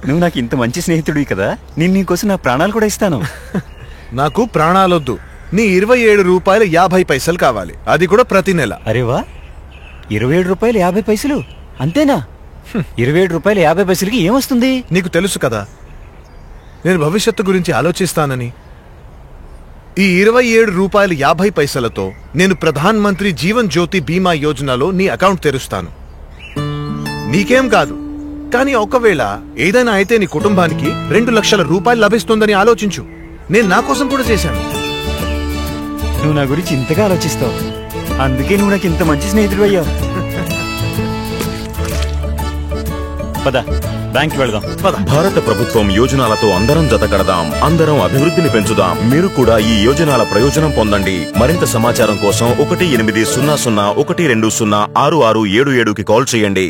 నువ్వు నాకు ఇంత మంచి స్నేహితుడివి కదా, నేను నీకోసం నా ప్రాణాలు కూడా ఇస్తాను. నాకు ప్రాణాలొద్దు, నీ 27 రూపాయలు 50 పైసలు కావాలి, అది కూడా ప్రతి నెల. అరేవా, 27 రూపాయలు 50 పైసలు అంతేనా? 27 రూపాయలు 50 పైసలకి ఏమొస్తుంది? నీకు తెలుసు కదా నేను భవిష్యత్తు గురించి ఆలోచిస్తానని. ఈ 27 రూపాయలు 50 పైసలతో నేను ప్రధాన్ మంత్రి జీవన్ జ్యోతి బీమా యోజనలో నీ అకౌంట్ తెరుస్తాను. నీకేం కాదు, కానీ ఒకవేళ ఏదైనా అయితే నీ కుటుంబానికి 2 లక్షల రూపాయలు లభిస్తుందని ఆలోచించు. నేను నా కోసం కూడా చేశాను. నువ్వు నా గురించి ఇంతగా ఆలోచిస్తావు, అందుకే నువ్వు నాకు ఇంత మంచి స్నేహితుడు అయ్యావు. పద, బ్యాంక్కి వెళదాం. భారత ప్రభుత్వం యోజనాలతో అందరం జతకడదాం, అందరం అభివృద్ధిని పెంచుదాం. మీరు కూడా ఈ యోజనాల ప్రయోజనం పొందండి. మరింత సమాచారం కోసం 1800 120 6667కి కాల్ చేయండి.